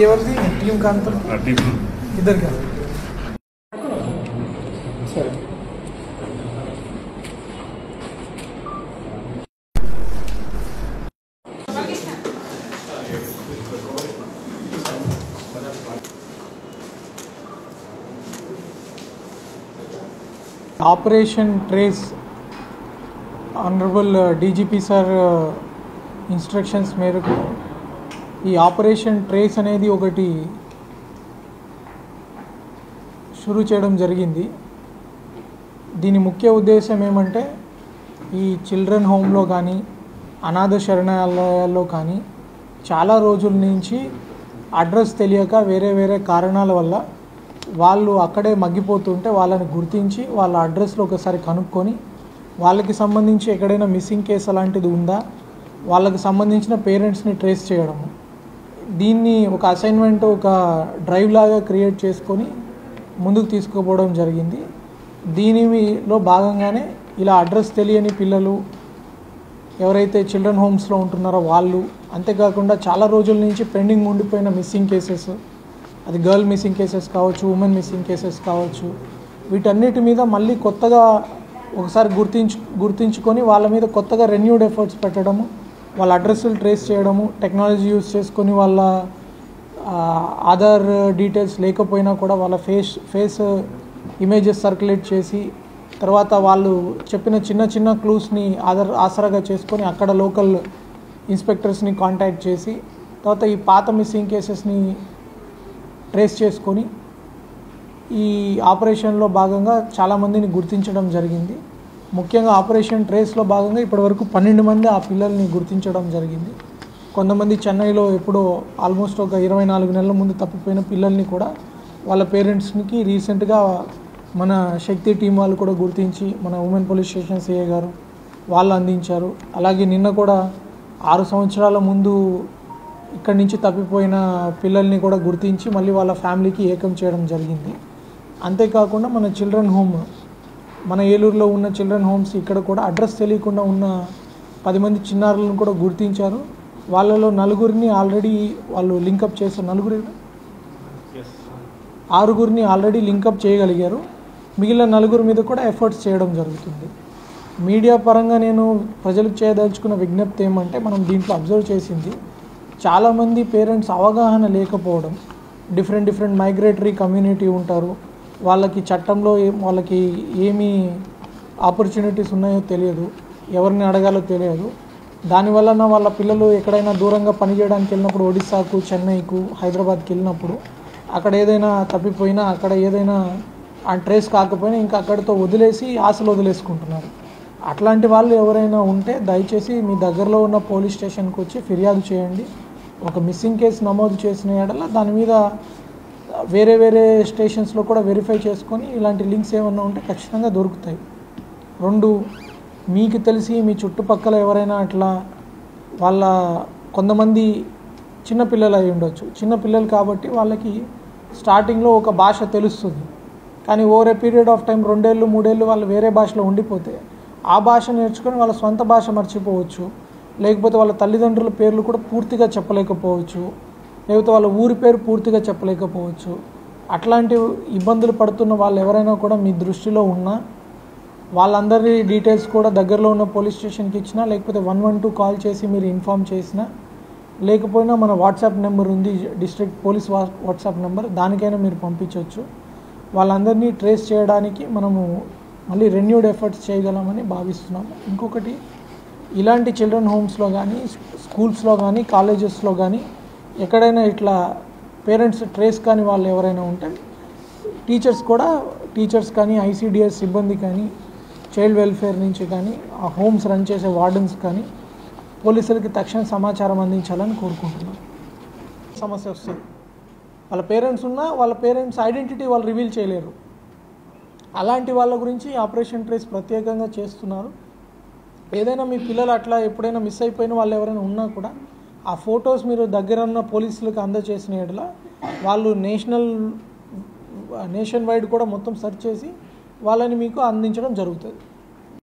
ఎవరిది టీం కాంత ఇద్దరు కాదు సరే. Operation trace honourable DGP sir instructions మేరకు ఈ ఆపరేషన్ ట్రేస్ అనేది ఒకటి షురూ చేయడం జరిగింది. దీని ముఖ్య ఉద్దేశం ఏమంటే ఈ చిల్డ్రన్ హోమ్లో కానీ అనాథ శరణాలయాల్లో కానీ చాలా రోజుల నుంచి అడ్రస్ తెలియక వేరే వేరే కారణాల వల్ల వాళ్ళు అక్కడే మగ్గిపోతుంటే వాళ్ళని గుర్తించి వాళ్ళ అడ్రస్లో ఒకసారి కనుక్కొని వాళ్ళకి సంబంధించి ఎక్కడైనా మిస్సింగ్ కేసు అలాంటిది ఉందా వాళ్ళకి సంబంధించిన పేరెంట్స్ని ట్రేస్ చేయడము. దీన్ని ఒక అసైన్మెంట్ ఒక డ్రైవ్ లాగా క్రియేట్ చేసుకొని ముందుకు తీసుకుపోవడం జరిగింది. దీనిలో భాగంగానే ఇలా అడ్రస్ తెలియని పిల్లలు ఎవరైతే చిల్డ్రన్ హోమ్స్లో ఉంటున్నారో వాళ్ళు, అంతేకాకుండా చాలా రోజుల నుంచి పెండింగ్ ఉండిపోయిన మిస్సింగ్ కేసెస్, అది గర్ల్ మిస్సింగ్ కేసెస్ కావచ్చు, ఉమెన్ మిస్సింగ్ కేసెస్ కావచ్చు, వీటన్నిటి మీద మళ్ళీ కొత్తగా ఒకసారి గుర్తించుకొని వాళ్ళ మీద కొత్తగా రెన్యూడ్ ఎఫర్ట్స్ పెట్టడము, వాళ్ళ అడ్రస్లు ట్రేస్ చేయడము, టెక్నాలజీ యూజ్ చేసుకొని వాళ్ళ ఆధార్ డీటెయిల్స్ లేకపోయినా కూడా వాళ్ళ ఫేస్ ఇమేజెస్ సర్క్యులేట్ చేసి తర్వాత వాళ్ళు చెప్పిన చిన్న చిన్న క్లూస్ని ఆసరాగా చేసుకొని అక్కడ లోకల్ ఇన్స్పెక్టర్స్ని కాంటాక్ట్ చేసి తర్వాత ఈ పాత మిస్సింగ్ కేసెస్ని ట్రేస్ చేసుకొని ఈ ఆపరేషన్లో భాగంగా చాలామందిని గుర్తించడం జరిగింది. ముఖ్యంగా ఆపరేషన్ ట్రేస్లో భాగంగా ఇప్పటివరకు 12 మంది ఆ పిల్లల్ని గుర్తించడం జరిగింది. కొంతమంది చెన్నైలో ఎప్పుడో ఆల్మోస్ట్ ఒక 24 నెలల ముందు తప్పిపోయిన పిల్లల్ని కూడా వాళ్ళ పేరెంట్స్కి రీసెంట్గా మన శక్తి టీం వాళ్ళు కూడా గుర్తించి మన ఉమెన్ పోలీస్ స్టేషన్ సిఐ గారు వాళ్ళు అందించారు. అలాగే నిన్న కూడా 6 సంవత్సరాల ముందు ఇక్కడి నుంచి తప్పిపోయిన పిల్లల్ని కూడా గుర్తించి మళ్ళీ వాళ్ళ ఫ్యామిలీకి ఏకం చేయడం జరిగింది. అంతేకాకుండా మన చిల్డ్రన్ హోమ్, మన ఏలూరులో ఉన్న చిల్డ్రన్ హోమ్స్ ఇక్కడ కూడా అడ్రస్ తెలియకుండా ఉన్న 10 మంది చిన్నారులను కూడా గుర్తించారు. వాళ్ళలో 4గురిని ఆల్రెడీ వాళ్ళు లింకప్ చేశారు. 6గురిని ఆల్రెడీ లింకప్ చేయగలిగారు. మిగిలిన 4 మీద కూడా ఎఫర్ట్స్ చేయడం జరుగుతుంది. మీడియా పరంగా నేను ప్రజలకు చేయదలుచుకున్న విజ్ఞప్తి ఏమంటే, మనం దీంట్లో అబ్జర్వ్ చేసింది చాలామంది పేరెంట్స్ అవగాహన లేకపోవడం. డిఫరెంట్ మైగ్రేటరీ కమ్యూనిటీ ఉంటారు, వాళ్ళకి చట్టంలో వాళ్ళకి ఏమి ఆపర్చునిటీస్ ఉన్నాయో తెలియదు, ఎవరిని అడగాలో తెలియదు. దానివలన వాళ్ళ పిల్లలు ఎక్కడైనా దూరంగా పనిచేయడానికి వెళ్ళినప్పుడు ఒడిశాకు, చెన్నైకు, హైదరాబాద్కి వెళ్ళినప్పుడు అక్కడ ఏదైనా తప్పిపోయినా, అక్కడ ఏదైనా ఆ ట్రేస్ కాకపోయినా ఇంకా అక్కడితో వదిలేసి ఆశలు వదిలేసుకుంటున్నారు. అట్లాంటి వాళ్ళు ఎవరైనా ఉంటే దయచేసి మీ దగ్గరలో ఉన్న పోలీస్ స్టేషన్కి వచ్చి ఫిర్యాదు చేయండి. ఒక మిస్సింగ్ కేసు నమోదు చేసిన యెడల దాని మీద వేరే స్టేషన్స్లో కూడా వెరిఫై చేసుకొని ఇలాంటి లింక్స్ ఏమన్నా ఉంటే ఖచ్చితంగా దొరుకుతాయి. 2, మీకు తెలిసి మీ చుట్టుపక్కల ఎవరైనా అట్లా వాళ్ళ కొంతమంది చిన్నపిల్లలు అయి ఉండొచ్చు. చిన్నపిల్లలు కాబట్టి వాళ్ళకి స్టార్టింగ్లో ఒక భాష తెలుస్తుంది, కానీ over a period of time 2 ఏళ్ళు 3 ఏళ్ళు వాళ్ళు వేరే భాషలో ఉండిపోతే ఆ భాష నేర్చుకొని వాళ్ళ సొంత భాష మర్చిపోవచ్చు, లేకపోతే వాళ్ళ తల్లిదండ్రుల పేర్లు కూడా పూర్తిగా చెప్పలేకపోవచ్చు, లేకపోతే వాళ్ళ ఊరి పేరు పూర్తిగా చెప్పలేకపోవచ్చు. అట్లాంటి ఇబ్బందులు పడుతున్న వాళ్ళు ఎవరైనా కూడా మీ దృష్టిలో ఉన్నా వాళ్ళందరి డీటెయిల్స్ కూడా దగ్గరలో ఉన్న పోలీస్ స్టేషన్కి ఇచ్చినా, లేకపోతే 112 కాల్ చేసి మీరు ఇన్ఫామ్ చేసినా, లేకపోయినా మన వాట్సాప్ నెంబర్ ఉంది, డిస్ట్రిక్ట్ పోలీస్ వాట్సాప్ నెంబర్, దానికైనా మీరు పంపించవచ్చు. వాళ్ళందరినీ ట్రేస్ చేయడానికి మనము మళ్ళీ రెన్యూడ్ ఎఫర్ట్స్ చేయగలమని భావిస్తున్నాము. ఇంకొకటి, ఇలాంటి చిల్డ్రన్ హోమ్స్లో కానీ, స్కూల్స్లో కానీ, కాలేజెస్లో కానీ ఎక్కడైనా ఇట్లా పేరెంట్స్ ట్రేస్ కానీ వాళ్ళు ఎవరైనా ఉంటే టీచర్స్ కానీ, ఐసీడీఎస్ సిబ్బంది కానీ, చైల్డ్ వెల్ఫేర్ నుంచి కానీ, ఆ హోమ్స్ రన్ చేసే వార్డెన్స్ కానీ పోలీసులకి తక్షణ సమాచారం అందించాలని కోరుకుంటున్నాను. సమస్య వస్తుంది, వాళ్ళ పేరెంట్స్ ఉన్నా వాళ్ళ పేరెంట్స్ ఐడెంటిటీ వాళ్ళు రివీల్ చేయలేరు. అలాంటి వాళ్ళ గురించి ఆపరేషన్ ట్రేస్ ప్రత్యేకంగా చేస్తున్నారు. ఏదైనా మీ పిల్లలు అట్లా ఎప్పుడైనా మిస్ అయిపోయిన వాళ్ళు ఎవరైనా ఉన్నా కూడా ఆ ఫొటోస్ మీరు దగ్గర ఉన్న పోలీసులకు అందజేసిన యెడల వాళ్ళు నేషన్ వైడ్ కూడా మొత్తం సెర్చ్ చేసి వాళ్ళని మీకు అందించడం జరుగుతుంది.